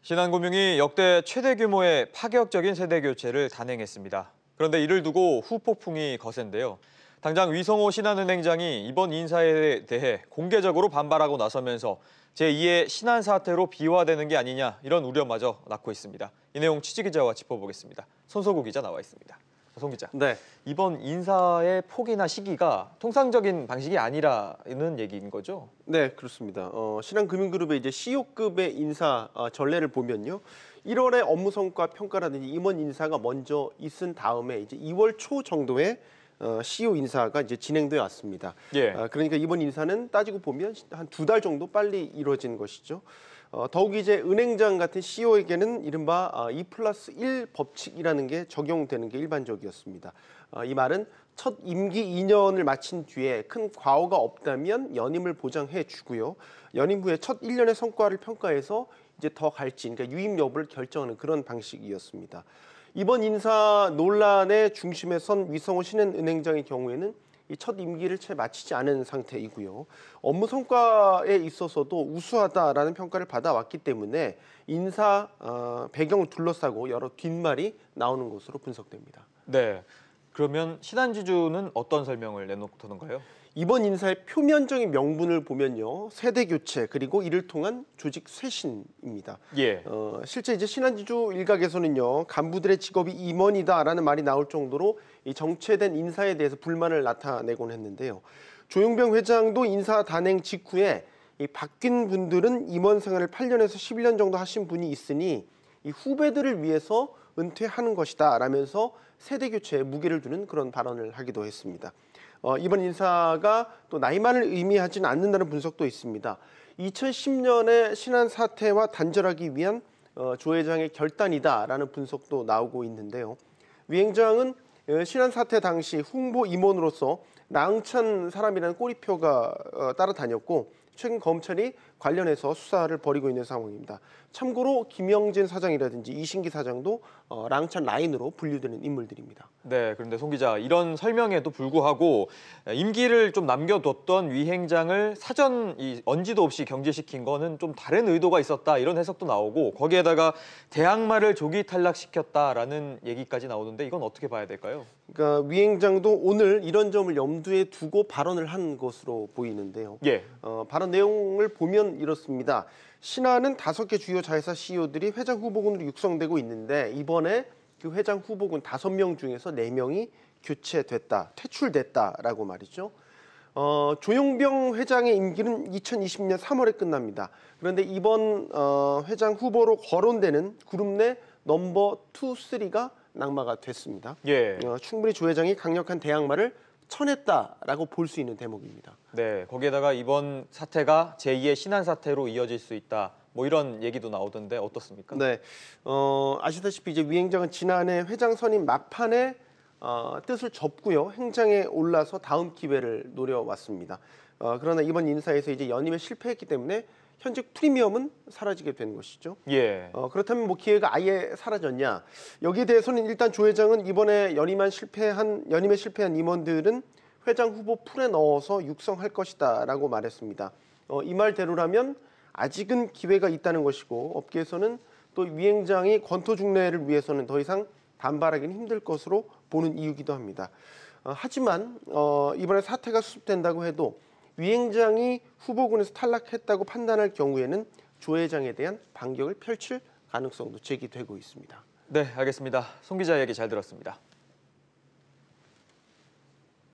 신한금융이 역대 최대 규모의 파격적인 세대 교체를 단행했습니다. 그런데 이를 두고 후폭풍이 거센데요. 당장 위성호 신한은행장이 이번 인사에 대해 공개적으로 반발하고 나서면서 제2의 신한 사태로 비화되는 게 아니냐 이런 우려마저 낳고 있습니다. 이 내용 취지기자와 짚어보겠습니다. 손석우 기자 나와 있습니다. 송 기자, 네. 이번 인사의 폭이나 시기가 통상적인 방식이 아니라는 얘기인 거죠? 네, 그렇습니다. 신한금융그룹의 이제 CEO급의 인사 전례를 보면요. 1월에 업무 성과 평가라든지 임원 인사가 먼저 있은 다음에 이제 2월 초 정도에 CEO 인사가 이제 진행되어 왔습니다. 예. 그러니까 이번 인사는 따지고 보면 한 2달 정도 빨리 이루어진 것이죠. 더욱 이제 은행장 같은 CEO에게는 이른바 2+1 법칙이라는 게 적용되는 게 일반적이었습니다. 이 말은 첫 임기 2년을 마친 뒤에 큰 과오가 없다면 연임을 보장해 주고요. 연임 후에 첫 1년의 성과를 평가해서 이제 더 갈지, 그러니까 유임 여부를 결정하는 그런 방식이었습니다. 이번 인사 논란의 중심에 선 위성호 신한은행장의 경우에는 이 첫 임기를 채 마치지 않은 상태이고요. 업무 성과에 있어서도 우수하다라는 평가를 받아왔기 때문에 인사 배경을 둘러싸고 여러 뒷말이 나오는 것으로 분석됩니다. 네. 그러면 신한지주는 어떤 설명을 내놓던가요? 이번 인사의 표면적인 명분을 보면요, 세대 교체 그리고 이를 통한 조직 쇄신입니다. 예. 실제 이제 신한지주 일각에서는요, 간부들의 직업이 임원이다라는 말이 나올 정도로 이 정체된 인사에 대해서 불만을 나타내곤 했는데요. 조용병 회장도 인사 단행 직후에 이 바뀐 분들은 임원 생활을 8년에서 11년 정도 하신 분이 있으니 이 후배들을 위해서 은퇴하는 것이다라면서 세대 교체에 무게를 두는 그런 발언을 하기도 했습니다. 이번 인사가 또 나이만을 의미하지는 않는다는 분석도 있습니다. 2010년에 신한 사태와 단절하기 위한 조 회장의 결단이다라는 분석도 나오고 있는데요. 위 행장은 신한 사태 당시 홍보 임원으로서 나응찬 사람이라는 꼬리표가 따라다녔고 최근 검찰이 관련해서 수사를 벌이고 있는 상황입니다. 참고로 김영진 사장이라든지 이신기 사장도 랑찬 라인으로 분류되는 인물들입니다. 네, 그런데 송 기자, 이런 설명에도 불구하고 임기를 좀 남겨뒀던 위 행장을 사전 언지도 없이 경질시킨 거는 좀 다른 의도가 있었다 이런 해석도 나오고 거기에다가 대항마를 조기 탈락시켰다라는 얘기까지 나오는데 이건 어떻게 봐야 될까요? 그러니까 위 행장도 오늘 이런 점을 염두에 두고 발언을 한 것으로 보이는데요. 예. 발언 내용을 보면 이렇습니다. 신한은 5개 주요 자회사 CEO들이 회장 후보군으로 육성되고 있는데 이번에 그 회장 후보군 5명 중에서 4명이 교체됐다, 퇴출됐다라고 말이죠. 조용병 회장의 임기는 2020년 3월에 끝납니다. 그런데 이번 회장 후보로 거론되는 그룹 내 넘버 2, 3가 낙마가 됐습니다. 예. 충분히 조 회장이 강력한 대항마를 쳐냈다라고 볼 수 있는 대목입니다. 네, 거기에다가 이번 사태가 제2의 신한 사태로 이어질 수 있다. 뭐 이런 얘기도 나오던데 어떻습니까? 네, 아시다시피 이제 위 행장은 지난해 회장 선임 막판에 뜻을 접고요, 행장에 올라서 다음 기회를 노려왔습니다. 그러나 이번 인사에서 이제 연임에 실패했기 때문에 현직 프리미엄은 사라지게 된 것이죠. 예. 그렇다면 뭐 기회가 아예 사라졌냐? 여기에 대해서는 일단 조 회장은 이번에 연임에 실패한 임원들은 회장 후보 풀에 넣어서 육성할 것이다라고 말했습니다. 이 말대로라면 아직은 기회가 있다는 것이고 업계에서는 또 위 행장이 권토중례를 위해서는 더 이상 반발하기는 힘들 것으로 보는 이유기도 합니다. 하지만 이번에 사태가 수습된다고 해도 위 행장이 후보군에서 탈락했다고 판단할 경우에는 조 회장에 대한 반격을 펼칠 가능성도 제기되고 있습니다. 네, 알겠습니다. 송 기자 얘기 잘 들었습니다.